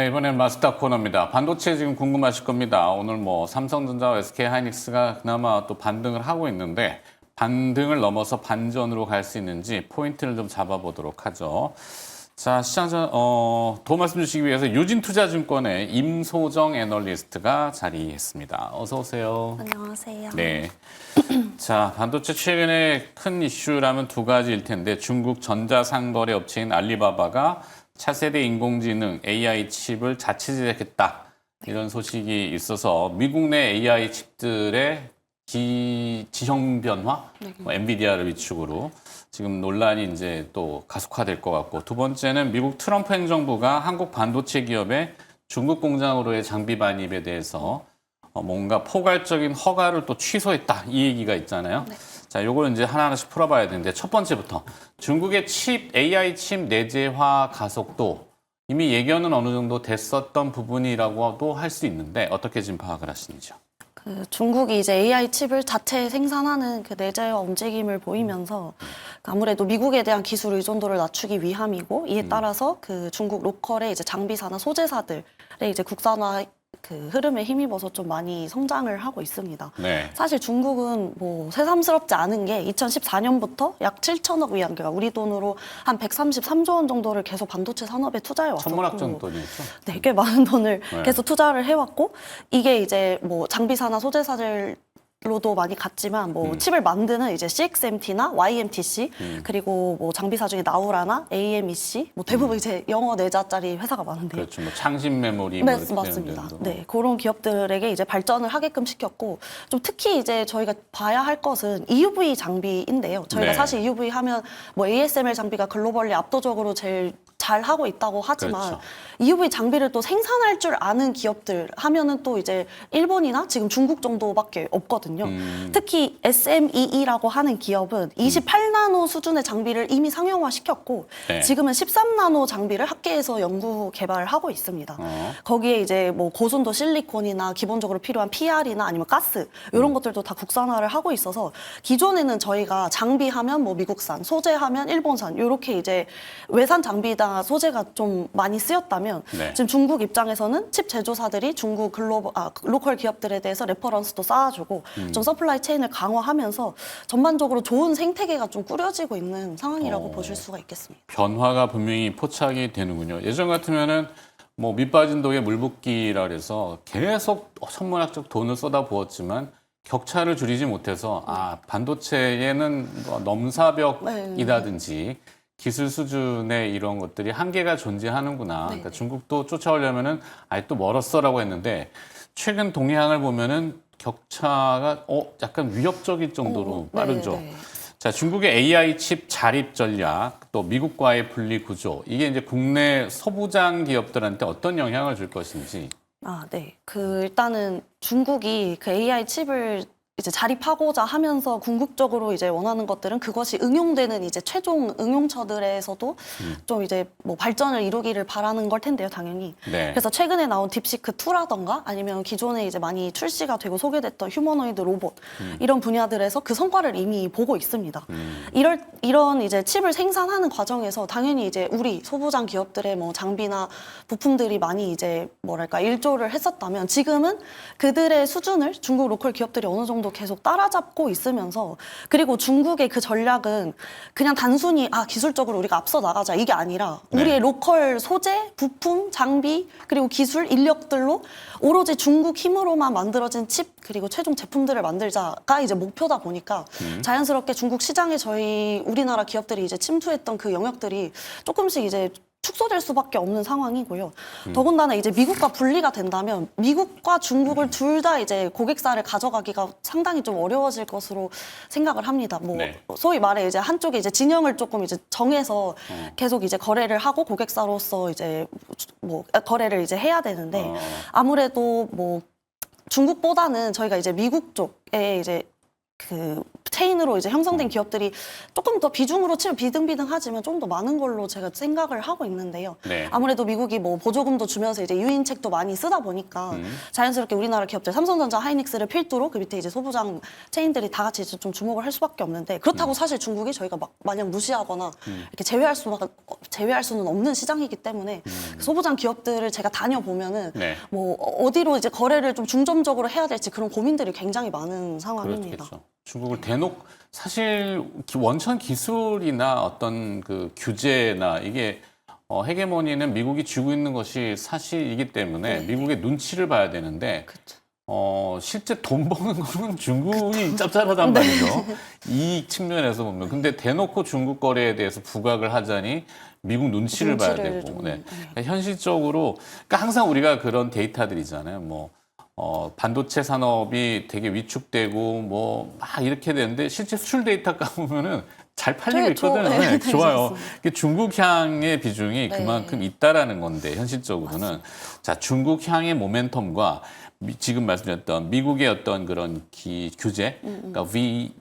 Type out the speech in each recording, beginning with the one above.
네, 이번엔 마스터 코너입니다. 반도체 지금 궁금하실 겁니다. 오늘 뭐 삼성전자와 SK하이닉스가 그나마 또 반등을 하고 있는데 반등을 넘어서 반전으로 갈 수 있는지 포인트를 좀 잡아보도록 하죠. 자, 시장전 도움 말씀 주시기 위해서 유진투자증권의 임소정 애널리스트가 자리했습니다. 어서 오세요. 안녕하세요. 네. 자, 반도체 최근에 큰 이슈라면 두 가지일 텐데 중국 전자상거래 업체인 알리바바가 차세대 인공지능 AI 칩을 자체 제작했다. 이런 소식이 있어서 미국 내 AI 칩들의 지형 변화, 엔비디아를 위축으로 지금 논란이 이제 또 가속화될 것 같고, 두 번째는 미국 트럼프 행정부가 한국 반도체 기업의 중국 공장으로의 장비 반입에 대해서 뭔가 포괄적인 허가를 또 취소했다, 이 얘기가 있잖아요. 네. 자, 요걸 이제 하나하나씩 풀어봐야 되는데, 첫 번째부터 중국의 AI 칩 내재화 가속도 이미 예견은 어느 정도 됐었던 부분이라고도 할 수 있는데 어떻게 지금 파악을 하시는지요? 중국이 이제 AI 칩을 자체 생산하는 그 내재화 움직임을 보이면서 아무래도 미국에 대한 기술 의존도를 낮추기 위함이고, 이에 따라서 그 중국 로컬의 이제 장비사나 소재사들의 이제 국산화 그 흐름에 힘입어서 좀 많이 성장을 하고 있습니다. 네. 사실 중국은 뭐 새삼스럽지 않은 게 2014년부터 약 7천억 위안, 그러니까 우리 돈으로 한 133조 원 정도를 계속 반도체 산업에 투자해 왔었고, 천문학 정도였죠. 네, 꽤 많은 돈을 네. 계속 투자를 해왔고, 이게 이제 뭐 장비사나 소재사들 로도 많이 갔지만 뭐 칩을 만드는 이제 CXMT나 YMTC 그리고 뭐 장비사 중에 나우라나 AMEC 뭐 대부분 이제 영어 네자짜리 회사가 많은데요. 그렇죠. 뭐 창신 메모리 네, 뭐 이렇게 맞습니다. 되는 데도. 네, 그런 기업들에게 이제 발전을 하게끔 시켰고, 좀 특히 이제 저희가 봐야 할 것은 EUV 장비인데요. 저희가 네. 사실 EUV 하면 뭐 ASML 장비가 글로벌리 압도적으로 제일 잘 하고 있다고 하지만, 그렇죠. EUV 장비를 또 생산할 줄 아는 기업들 하면은 또 이제 일본이나 지금 중국 정도밖에 없거든요. 특히 SMEE라고 하는 기업은 28나노 수준의 장비를 이미 상용화 시켰고, 네. 지금은 13나노 장비를 학계에서 연구 개발을 하고 있습니다. 거기에 이제 뭐 고순도 실리콘이나 기본적으로 필요한 PR이나 아니면 가스 이런 것들도 다 국산화를 하고 있어서, 기존에는 저희가 장비하면 뭐 미국산, 소재하면 일본산 이렇게 이제 외산 장비다 소재가 좀 많이 쓰였다면, 네. 지금 중국 입장에서는 칩 제조사들이 중국 로컬 기업들에 대해서 레퍼런스도 쌓아주고 좀 서플라이 체인을 강화하면서 전반적으로 좋은 생태계가 좀 꾸려지고 있는 상황이라고 보실 수가 있겠습니다. 변화가 분명히 포착이 되는군요. 예전 같으면은 뭐 밑빠진 독에 물 붓기라 그래서 계속 천문학적 돈을 쏟아부었지만 격차를 줄이지 못해서 반도체에는 뭐 넘사벽이라든지 기술 수준의 이런 것들이 한계가 존재하는구나. 그러니까 중국도 쫓아오려면은 아예 또 멀었어라고 했는데, 최근 동향을 보면은 격차가 약간 위협적일 정도로 빠르죠. 자, 중국의 AI 칩 자립 전략, 또 미국과의 분리 구조, 이게 이제 국내 소부장 기업들한테 어떤 영향을 줄 것인지. 네. 일단은 중국이 그 AI 칩을 이제 자립하고자 하면서 궁극적으로 이제 원하는 것들은 그것이 응용되는 이제 최종 응용처들에서도 좀 이제 뭐 발전을 이루기를 바라는 걸 텐데요, 당연히. 네. 그래서 최근에 나온 딥시크 2라던가 아니면 기존에 이제 많이 출시가 되고 소개됐던 휴머노이드 로봇 이런 분야들에서 그 성과를 이미 보고 있습니다. 이런 이제 칩을 생산하는 과정에서 당연히 이제 우리 소부장 기업들의 뭐 장비나 부품들이 많이 이제 뭐랄까 일조를 했었다면, 지금은 그들의 수준을 중국 로컬 기업들이 어느 정도 계속 따라잡고 있으면서, 그리고 중국의 그 전략은 그냥 단순히 기술적으로 우리가 앞서 나가자 이게 아니라 우리의 로컬 소재, 부품, 장비 그리고 기술, 인력들로 오로지 중국 힘으로만 만들어진 칩 그리고 최종 제품들을 만들자가 이제 목표다 보니까 자연스럽게 중국 시장에 우리나라 기업들이 이제 침투했던 그 영역들이 조금씩 이제 축소될 수밖에 없는 상황이고요. 더군다나 이제 미국과 분리가 된다면 미국과 중국을 둘 다 이제 고객사를 가져가기가 상당히 좀 어려워질 것으로 생각을 합니다. 뭐 소위 말해 이제 한쪽에 이제 진영을 조금 이제 정해서 계속 이제 거래를 하고 고객사로서 이제 뭐 거래를 이제 해야 되는데, 아무래도 뭐 중국보다는 저희가 이제 미국 쪽에 이제 그 체인으로 이제 형성된 기업들이 조금 더 비중으로 치면 비등비등하지만 좀 더 많은 걸로 제가 생각을 하고 있는데요. 네. 아무래도 미국이 뭐 보조금도 주면서 이제 유인책도 많이 쓰다 보니까 자연스럽게 우리나라 기업들 삼성전자, 하이닉스를 필두로 그 밑에 이제 소부장 체인들이 다 같이 이제 좀 주목을 할 수밖에 없는데 그렇다고 사실 중국이 저희가 막 마냥 무시하거나 이렇게 제외할 수는 없는 시장이기 때문에 그 소부장 기업들을 제가 다녀보면은 네. 뭐 어디로 이제 거래를 좀 중점적으로 해야 될지 그런 고민들이 굉장히 많은 상황입니다. 그렇겠죠. 중국을 대놓고 사실 원천 기술이나 어떤 그 규제나 이게 헤게모니는 미국이 쥐고 있는 것이 사실이기 때문에 네. 미국의 눈치를 봐야 되는데 그렇죠. 실제 돈 버는 거는 중국이 짭짤하단 말이죠. 이 측면에서 보면. 근데 대놓고 중국 거래에 대해서 부각을 하자니 미국 눈치를 봐야 눈치를 되고. 좀, 네. 그러니까 현실적으로, 그러니까 항상 우리가 그런 데이터들 있잖아요. 뭐, 반도체 산업이 되게 위축되고 뭐, 막 이렇게 되는데 실제 수출 데이터 까보면은 잘 팔리고 되게 있거든요. 네, 네, 되게 좋아요. 좋습니다. 이게 중국향의 비중이 네. 그만큼 있다라는 건데, 현실적으로는. 자, 중국향의 모멘텀과 지금 말씀드렸던 미국의 어떤 그런 규제, 그러니까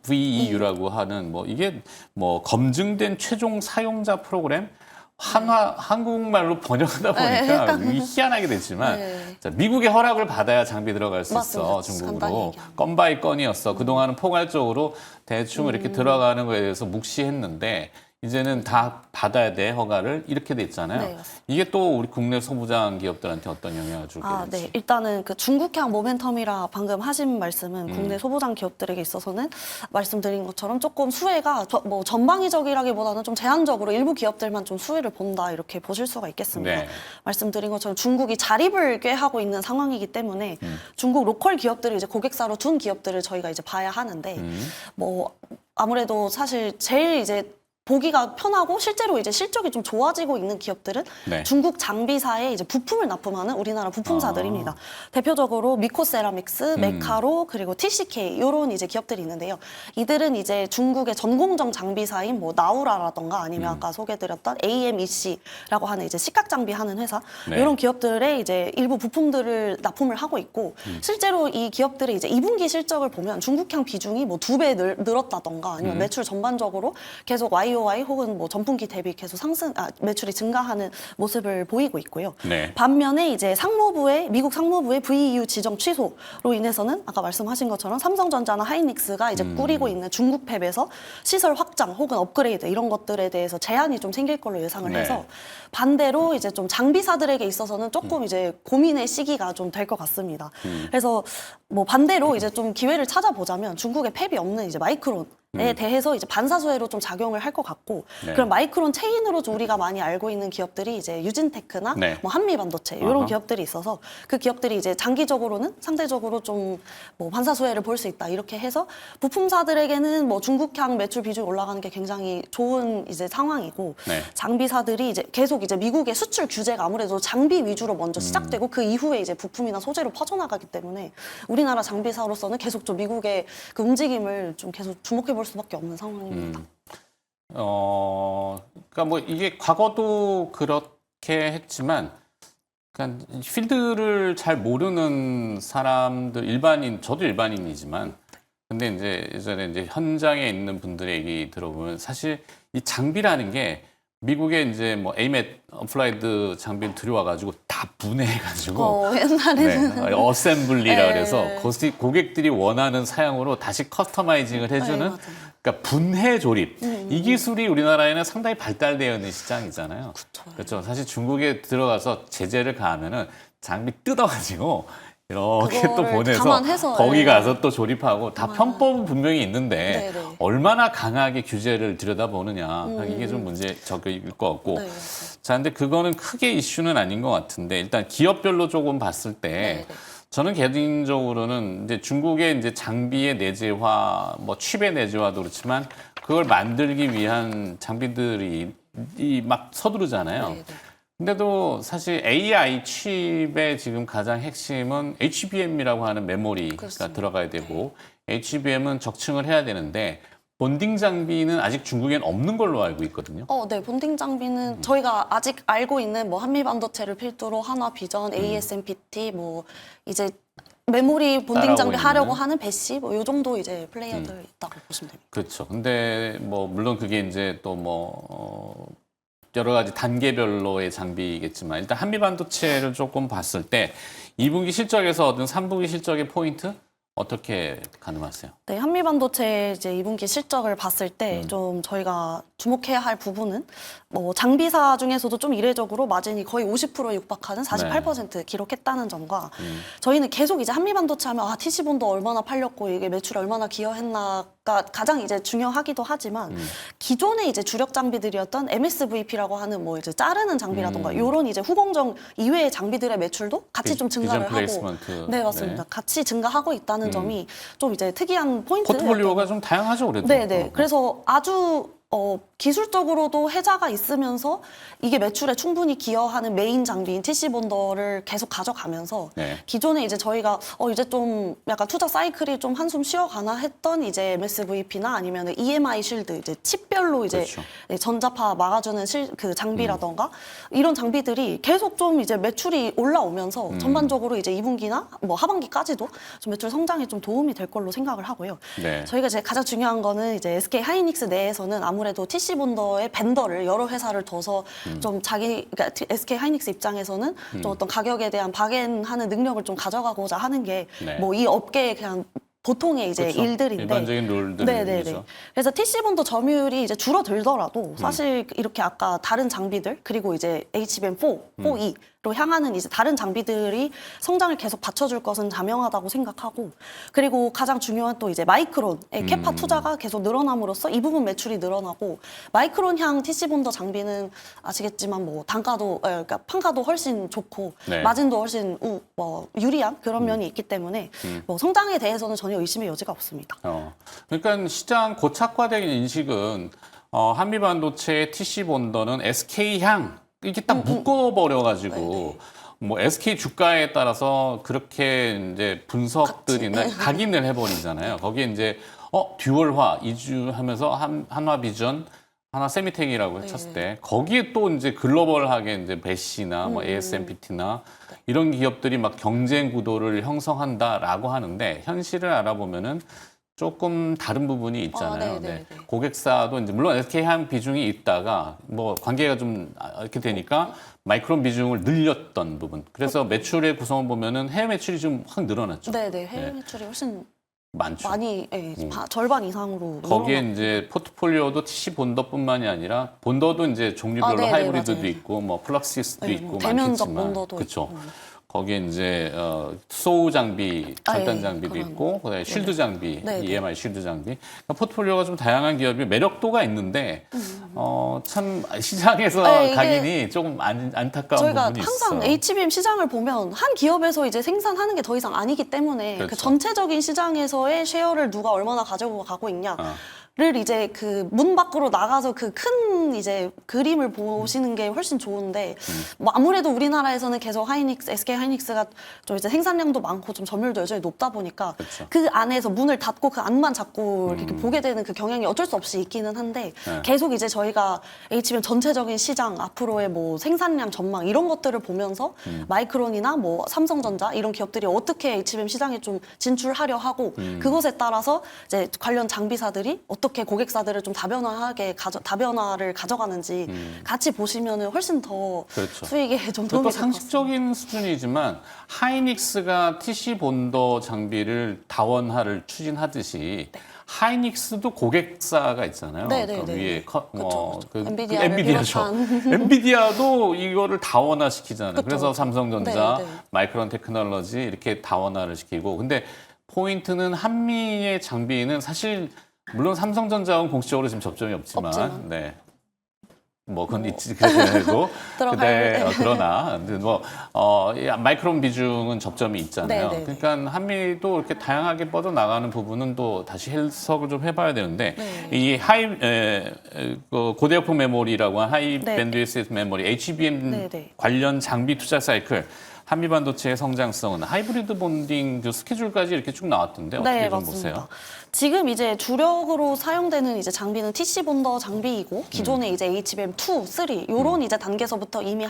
VEU라고 하는 뭐 이게 뭐 검증된 최종 사용자 프로그램, 한국말로 번역하다 보니까 이게 희한하게 됐지만 네. 자, 미국의 허락을 받아야 장비 들어갈 수 맞습니다. 있어. 중국으로. 간단히 얘기하면. 건 바이 건이었어. 그동안은 포괄적으로 대충 이렇게 들어가는 거에 대해서 묵시했는데 이제는 다 받아야 돼, 허가를. 이렇게 돼 있잖아요. 네, 맞습니다. 이게 또 우리 국내 소부장 기업들한테 어떤 영향을 줄게 될지. 네. 일단은 그 중국향 모멘텀이라 방금 하신 말씀은 국내 소부장 기업들에게 있어서는 말씀드린 것처럼 조금 수혜가 뭐 전방위적이라기보다는 좀 제한적으로 일부 기업들만 좀 수혜를 본다 이렇게 보실 수가 있겠습니다. 네. 말씀드린 것처럼 중국이 자립을 꾀하고 있는 상황이기 때문에 중국 로컬 기업들을 이제 고객사로 둔 기업들을 저희가 이제 봐야 하는데 뭐 아무래도 사실 제일 이제 보기가 편하고 실제로 이제 실적이 좀 좋아지고 있는 기업들은 네. 중국 장비사에 이제 부품을 납품하는 우리나라 부품사들입니다. 대표적으로 미코세라믹스, 메카로 그리고 TCK 이런 이제 기업들이 있는데요. 이들은 이제 중국의 전공정 장비사인 뭐 나우라라던가 아니면 아까 소개드렸던 AMEC라고 하는 이제 식각 장비 하는 회사 네. 이런 기업들의 이제 일부 부품들을 납품을 하고 있고 실제로 이 기업들의 이제 2분기 실적을 보면 중국향 비중이 뭐 2배 늘었다던가 아니면 매출 전반적으로 계속 YOY 혹은 뭐 전분기 대비 계속 매출이 증가하는 모습을 보이고 있고요. 네. 반면에 이제 미국 상무부의 VEU 지정 취소로 인해서는 아까 말씀하신 것처럼 삼성전자나 하이닉스가 이제 꾸리고 있는 중국 팹에서 시설 확장 혹은 업그레이드 이런 것들에 대해서 제한이 좀 생길 걸로 예상을 네. 해서 반대로 이제 좀 장비사들에게 있어서는 조금 이제 고민의 시기가 좀 될 것 같습니다. 그래서 뭐 반대로 이제 좀 기회를 찾아보자면 중국의 팹이 없는 이제 마이크론에 대해서 이제 반사수혜로 좀 작용을 할 것 같고 네. 그럼 마이크론 체인으로 좀 우리가 많이 알고 있는 기업들이 이제 유진테크나 네. 뭐 한미반도체 이런 아하. 기업들이 있어서 그 기업들이 이제 장기적으로는 상대적으로 좀 뭐 반사수혜를 볼 수 있다 이렇게 해서 부품사들에게는 뭐 중국향 매출 비중이 올라가는 게 굉장히 좋은 이제 상황이고 네. 장비사들이 이제 계속 이제 미국의 수출 규제가 아무래도 장비 위주로 먼저 시작되고 그 이후에 이제 부품이나 소재로 퍼져나가기 때문에 우리나라 장비사로서는 계속 좀 미국의 그 움직임을 좀 계속 주목해 볼 수밖에 없는 상황입니다. 그러니까 뭐 이게 과거도 그렇게 했지만, 그러니까 필드를 잘 모르는 사람들, 저도 일반인이지만, 근데 이제 예전에 이제 현장에 있는 분들의 얘기 들어보면 사실 이 장비라는 게 미국에 이제 뭐 에이멧 어플라이드 장비를 들여와가지고 다 분해해가지고 옛날에는 어셈블리라 네. 그래서 고객들이 원하는 사양으로 다시 커스터마이징을 해주는 네, 맞아요. 그러니까 분해 조립 이 기술이 우리나라에는 상당히 발달되어 있는 시장이잖아요. 그렇죠. 사실 중국에 들어가서 제재를 가하면은 장비 뜯어가지고 이렇게 또 그거를 보내서 감안해서, 거기 네. 가서 또 조립하고 다 편법은 분명히 있는데 네, 네. 얼마나 강하게 규제를 들여다보느냐 이게 좀 문제적일 것 같고 네, 자 근데 그거는 크게 이슈는 아닌 것 같은데 일단 기업별로 조금 봤을 때 네, 네. 저는 개인적으로는 이제 중국의 이제 장비의 내재화, 뭐 칩의 내재화도 그렇지만 그걸 만들기 위한 장비들이 막 서두르잖아요. 네, 네. 근데도 사실 AI 칩의 지금 가장 핵심은 HBM이라고 하는 메모리가 그렇습니다. 들어가야 되고 HBM은 적층을 해야 되는데 본딩 장비는 아직 중국엔 없는 걸로 알고 있거든요. 네, 본딩 장비는 저희가 아직 알고 있는 뭐 한미반도체를 필두로 한화, 비전, ASMPT 뭐 이제 메모리 본딩 장비 따라오고 하려고 있는. 하는 배시 뭐요 정도 이제 플레이어들 있다고 보시면 됩니다. 그렇죠. 근데 뭐 물론 그게 이제 또 뭐 여러 가지 단계별로의 장비이겠지만 일단 한미 반도체를 조금 봤을 때 2분기 실적에서 얻은 3분기 실적의 포인트 어떻게 가늠하세요? 네, 한미반도체 이제 2분기 실적을 봤을 때 좀 저희가 주목해야 할 부분은 뭐 장비사 중에서도 좀 이례적으로 마진이 거의 50%에 육박하는 48% 기록했다는 점과 저희는 계속 이제 한미반도체 하면 아, TC본도 얼마나 팔렸고 이게 매출에 얼마나 기여했나가 가장 이제 중요하기도 하지만 기존의 이제 주력 장비들이었던 MSVP라고 하는 뭐 이제 자르는 장비라던가 이런 이제 후공정 이외의 장비들의 매출도 같이 좀 증가를 비전 하고 플레이스먼트. 네, 맞습니다. 같이 증가하고 있다는 점이 좀 이제 특이한 포인트. 포트폴리오가 좀 다양하죠, 그래도. 네네. 그래서 아주 기술적으로도 혜자가 있으면서 이게 매출에 충분히 기여하는 메인 장비인 TC본더를 계속 가져가면서 네. 기존에 이제 저희가 이제 좀 약간 투자 사이클이 좀 한숨 쉬어가나 했던 이제 MSVP나 아니면 EMI 쉴드 이제 칩별로 이제 그렇죠. 전자파 막아주는 그 장비라던가 이런 장비들이 계속 좀 이제 매출이 올라오면서 전반적으로 이제 2분기나 뭐 하반기까지도 좀 매출 성장에 좀 도움이 될 걸로 생각을 하고요. 네. 저희가 이제 가장 중요한 거는 이제 SK 하이닉스 내에서는 아무래도 TC 본더의 벤더를 여러 회사를 둬서 좀 그러니까 SK 하이닉스 입장에서는 좀 어떤 가격에 대한 박앤하는 능력을 좀 가져가고자 하는 게 네. 뭐 이 업계의 그냥 보통의 이제 그렇죠. 일들인데 일반적인 룰들이죠. 그래서 TC본도 점유율이 이제 줄어들더라도 사실 이렇게 아까 다른 장비들 그리고 이제 HBM4, 4E로 향하는 이제 다른 장비들이 성장을 계속 받쳐줄 것은 자명하다고 생각하고 그리고 가장 중요한 또 이제 마이크론의 캐파 투자가 계속 늘어남으로써 이 부분 매출이 늘어나고 마이크론향 TC본더 장비는 아시겠지만 뭐 단가도 그러니까 판가도 훨씬 좋고 네. 마진도 훨씬 뭐 유리한 그런 면이 있기 때문에 뭐 성장에 대해서는 전혀 의심의 여지가 없습니다. 그러니까 시장 고착화된 인식은 한미 반도체의 TC 본더는 SK향 이렇게 딱 묶어버려가지고 뭐 SK 주가에 따라서 그렇게 이제 분석들이나 각인을 해버리잖아요. 거기에 이제 듀얼화 이주하면서 한화비전 하나 세미텍이라고 쳤을 때 거기에 또 이제 글로벌하게 이제 배시나 뭐 ASMPT나 이런 기업들이 막 경쟁 구도를 형성한다라고 하는데 현실을 알아보면은 조금 다른 부분이 있잖아요. 네. 고객사도 이제 물론 SK향 비중이 있다가 뭐 관계가 좀 이렇게 되니까 마이크론 비중을 늘렸던 부분. 그래서 매출의 구성을 보면은 해외 매출이 좀 확 늘어났죠. 네네 해외 매출이 훨씬 많죠. 많이 절반 이상으로 거기에 늘어나고. 이제 포트폴리오도 TC 본더뿐만이 아니라 본더도 이제 종류별로 네네, 하이브리드도 맞아요. 있고 뭐 플럭시스도 네, 있고 대면적 많겠지만 본더도 그렇죠. 있고. 거기에 이제 소우 장비, 절단 장비도 그런 있고 그다음에 쉴드 장비, 네네. EMI 쉴드 장비. 그러니까 포트폴리오가 좀 다양한 기업이 매력도가 있는데 참 시장에서 이게 각인이 조금 안타까운 저희가 부분이 항상 있어. HBM 시장을 보면 한 기업에서 이제 생산하는 게 더 이상 아니기 때문에 그 그렇죠. 전체적인 시장에서의 쉐어를 누가 얼마나 가지고 가고 있냐를 이제 그 문 밖으로 나가서 그 큰 이제 그림을 보시는 게 훨씬 좋은데 뭐 아무래도 우리나라에서는 계속 SK 하이닉스가 좀 이제 생산량도 많고 좀 점유율도 여전히 높다 보니까 그렇죠. 그 안에서 문을 닫고 그 안만 자꾸 이렇게 보게 되는 그 경향이 어쩔 수 없이 있기는 한데 계속 이제 저희가 HBM 전체적인 시장 앞으로의 뭐 생산량 전망 이런 것들을 보면서 마이크론이나 뭐 삼성전자 이런 기업들이 어떻게 HBM 시장에 좀 진출하려 하고 그것에 따라서 이제 관련 장비사들이 어떻게 고객사들을 좀 다변화를 가져가는지 같이 보시면은 훨씬 더 그렇죠. 수익에 좀 또 도움이 될 것 같습니다. 상식적인 수준이지만 하이닉스가 TC 본더 장비를 다원화를 추진하듯이 하이닉스도 고객사가 있잖아요. 네네네. 그 위에 엔비디아를 엔비디아죠. 비롯한. 엔비디아도 이거를 다원화 시키잖아요. 그쵸, 그래서 그쵸. 삼성전자, 네네. 마이크론 테크놀로지 이렇게 다원화를 시키고 근데 포인트는 한미의 장비는 사실 물론 삼성전자하고는 공식적으로 지금 접점이 없지만. 네. 뭐 그건 있지 그래도 근데 그러나 이 마이크론 비중은 접점이 있잖아요. 네네네. 그러니까 한미도 이렇게 다양하게 뻗어 나가는 부분은 또 다시 해석을 좀 해봐야 되는데 이 고대역폭 메모리라고 하는 하이 밴드위스 메모리 HBM 관련 장비 투자 사이클. 한미 반도체의 성장성은 하이브리드 본딩 그 스케줄까지 이렇게 쭉 나왔던데 어떻게 좀 보세요? 지금 이제 주력으로 사용되는 이제 장비는 TC 본더 장비이고 기존의 이제 HBM2, 3 요런 이제 단계에서부터 이미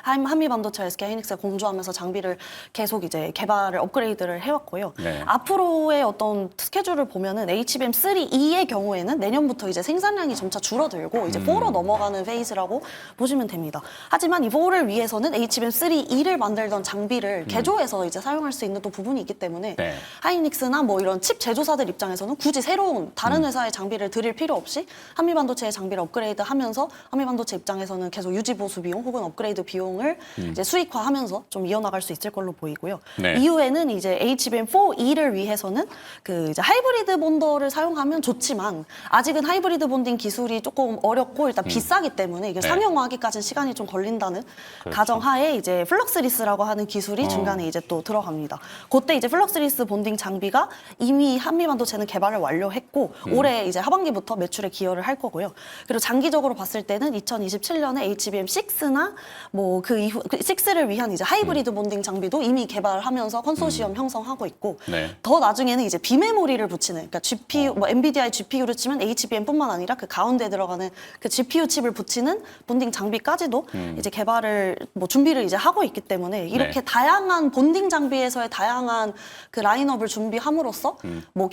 한미반도체 SK 하이닉스가 공조하면서 장비를 계속 이제 개발을 업그레이드를 해왔고요. 네. 앞으로의 어떤 스케줄을 보면은 HBM3, 2의 경우에는 내년부터 이제 생산량이 점차 줄어들고 이제 4로 넘어가는 페이즈라고 보시면 됩니다. 하지만 이 4를 위해서는 HBM3, 2를 만들던 장비를 개조해서 이제 사용할 수 있는 또 부분이 있기 때문에 네. 하이닉스나 뭐 이런 칩 제조사들 입장에서는 굳이 새로운 다른 회사의 장비를 들일 필요 없이 한미반도체의 장비를 업그레이드하면서 한미반도체 입장에서는 계속 유지 보수 비용 혹은 업그레이드 비용을 이제 수익화하면서 좀 이어나갈 수 있을 걸로 보이고요. 네. 이후에는 이제 HBM4, 2를 위해서는 그 이제 하이브리드 본더를 사용하면 좋지만 아직은 하이브리드 본딩 기술이 조금 어렵고 일단 비싸기 때문에 이게 네. 상용화하기까지는 시간이 좀 걸린다는 그렇죠. 가정하에 이제 플럭스리스라고 하는 기술이 중간에 이제 또 들어갑니다. 그때 이제 플럭스리스 본딩 장비가 이미 한미반도체는 개발을 완료했고 올해 이제 하반기부터 매출에 기여를 할 거고요. 그리고 장기적으로 봤을 때는 2027년에 HBM6나 뭐 그 이후 6를 위한 이제 하이브리드 본딩 장비도 이미 개발하면서 컨소시엄 형성하고 있고 네. 더 나중에는 이제 비메모리를 붙이는 그러니까 GPU 뭐 엔비디아의 GPU를 치면 HBM뿐만 아니라 그 가운데 들어가는 그 GPU 칩을 붙이는 본딩 장비까지도 이제 개발을 뭐 준비를 이제 하고 있기 때문에 이렇게 네. 다양한 본딩 장비에서의 다양한 그 라인업을 준비함으로써 뭐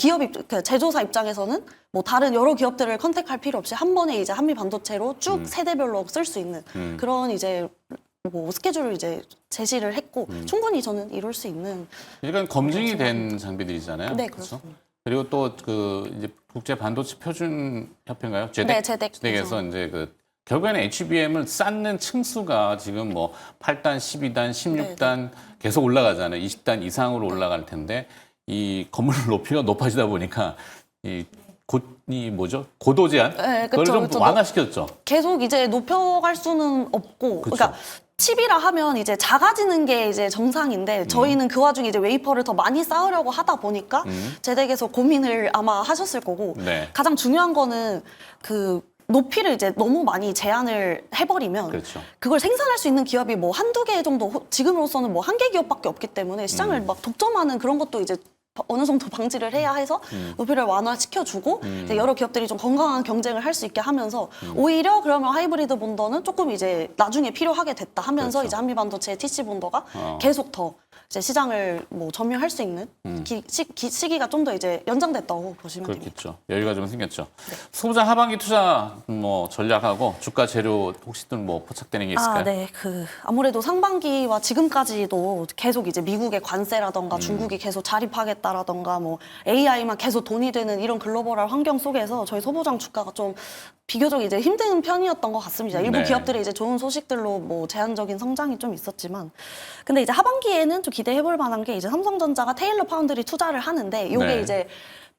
그 제조사 입장에서는 뭐 다른 여러 기업들을 컨택할 필요 없이 한 번에 이제 한미 반도체로 쭉 세대별로 쓸 수 있는 그런 이제 뭐 스케줄을 이제 제시를 했고 충분히 저는 이룰 수 있는 이건 검증이 된 장비들이잖아요. 네, 그렇죠? 그렇습니다. 그리고 또 그 이제 국제 반도체 표준 협회인가요? 네, 제덱. 제덱에서 이제 그 결국에는 HBM을 쌓는 층수가 지금 뭐 8단, 12단, 16단 계속 올라가잖아요. 20단 이상으로 올라갈 텐데 이 건물 높이가 높아지다 보니까 이 뭐죠? 고도 제한? 네, 그걸 그쵸, 좀 그쵸. 완화시켰죠. 계속 이제 높여갈 수는 없고 그쵸. 그러니까 칩이라 하면 이제 작아지는 게 이제 정상인데 저희는 그 와중에 이제 웨이퍼를 더 많이 쌓으려고 하다 보니까 제덱에서 고민을 아마 하셨을 거고 네. 가장 중요한 거는 그 높이를 이제 너무 많이 제한을 해버리면 그렇죠. 그걸 생산할 수 있는 기업이 뭐 한두 개 정도 지금으로서는 뭐 한 개 기업밖에 없기 때문에 시장을 막 독점하는 그런 것도 이제 어느 정도 방지를 해야 해서 높이를 완화시켜주고 이제 여러 기업들이 좀 건강한 경쟁을 할 수 있게 하면서 오히려 그러면 하이브리드 본더는 조금 이제 나중에 필요하게 됐다 하면서 그렇죠. 이제 한미반도체 TC 본더가 어. 계속 더 이제 시장을 뭐 점유할 수 있는 시기가 좀 더 이제 연장됐다고 보시면 됩니다. 그렇겠죠. 여유가 좀 생겼죠. 소부장 하반기 투자 뭐 전략하고 주가 재료 혹시 또 뭐 포착되는 게 있을까요? 네. 아무래도 상반기와 지금까지도 계속 이제 미국의 관세라던가 중국이 계속 자립하겠다라던가 뭐 AI만 계속 돈이 되는 이런 글로벌한 환경 속에서 저희 소부장 주가가 좀 비교적 이제 힘든 편이었던 것 같습니다. 일부 네. 기업들이 이제 좋은 소식들로 뭐 제한적인 성장이 좀 있었지만 근데 이제 하반기에는 좀 기대해 볼 만한 게 이제 삼성전자가 테일러 파운드리 투자를 하는데 이게 네. 이제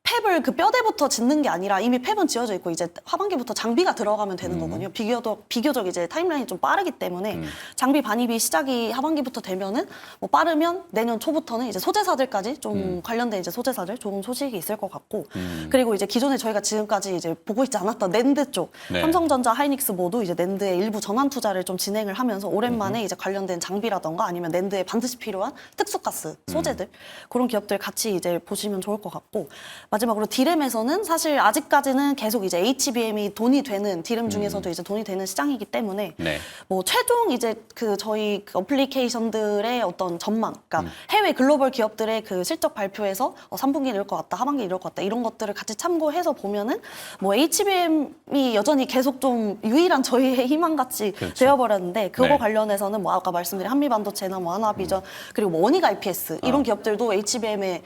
팹을 그 뼈대부터 짓는 게 아니라 이미 팹은 지어져 있고 이제 하반기부터 장비가 들어가면 되는 거거든요. 비교적 이제 타임라인이 좀 빠르기 때문에 장비 반입이 시작이 하반기부터 되면은 뭐 빠르면 내년 초부터는 이제 소재사들까지 좀 관련된 이제 소재사들 좋은 소식이 있을 것 같고 그리고 이제 기존에 저희가 지금까지 이제 보고 있지 않았던 낸드 쪽 네. 삼성전자, 하이닉스 모두 이제 낸드의 일부 전환 투자를 좀 진행을 하면서 오랜만에 이제 관련된 장비라던가 아니면 낸드에 반드시 필요한 특수가스 소재들 그런 기업들 같이 이제 보시면 좋을 것 같고. 마지막으로 디램에서는 사실 아직까지는 계속 이제 HBM이 돈이 되는 디램 중에서도 이제 돈이 되는 시장이기 때문에 네. 뭐 최종 이제 그 저희 그 어플리케이션들의 어떤 전망, 그러니까 해외 글로벌 기업들의 그 실적 발표에서 3분기는 이럴 것 같다, 하반기 이럴 것 같다 이런 것들을 같이 참고해서 보면은 뭐 HBM이 여전히 계속 좀 유일한 저희의 희망같이 그렇죠. 되어버렸는데 그거 네. 관련해서는 뭐 아까 말씀드린 한미반도체나 뭐 하나비전 그리고 뭐 원익 IPS 이런 기업들도 HBM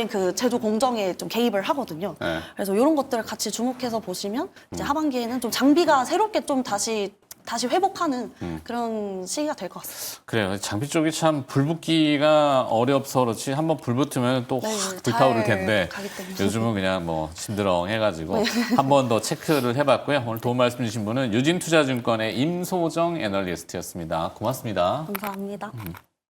그 제조 공정에 좀 개입을 하거든요. 네. 그래서 이런 것들을 같이 주목해서 보시면 이제 하반기에는 좀 장비가 새롭게 좀 다시 회복하는 그런 시기가 될 것 같습니다. 그래요. 장비 쪽이 참 불붙기가 어렵서 그렇지 한번 불붙으면 또 네, 확 불타오를 잘 텐데 가기 때문에. 요즘은 그냥 뭐 심드렁 해가지고 한 번 더 체크를 해봤고요. 오늘 도움 말씀 주신 분은 유진투자증권의 임소정 애널리스트였습니다. 고맙습니다. 감사합니다.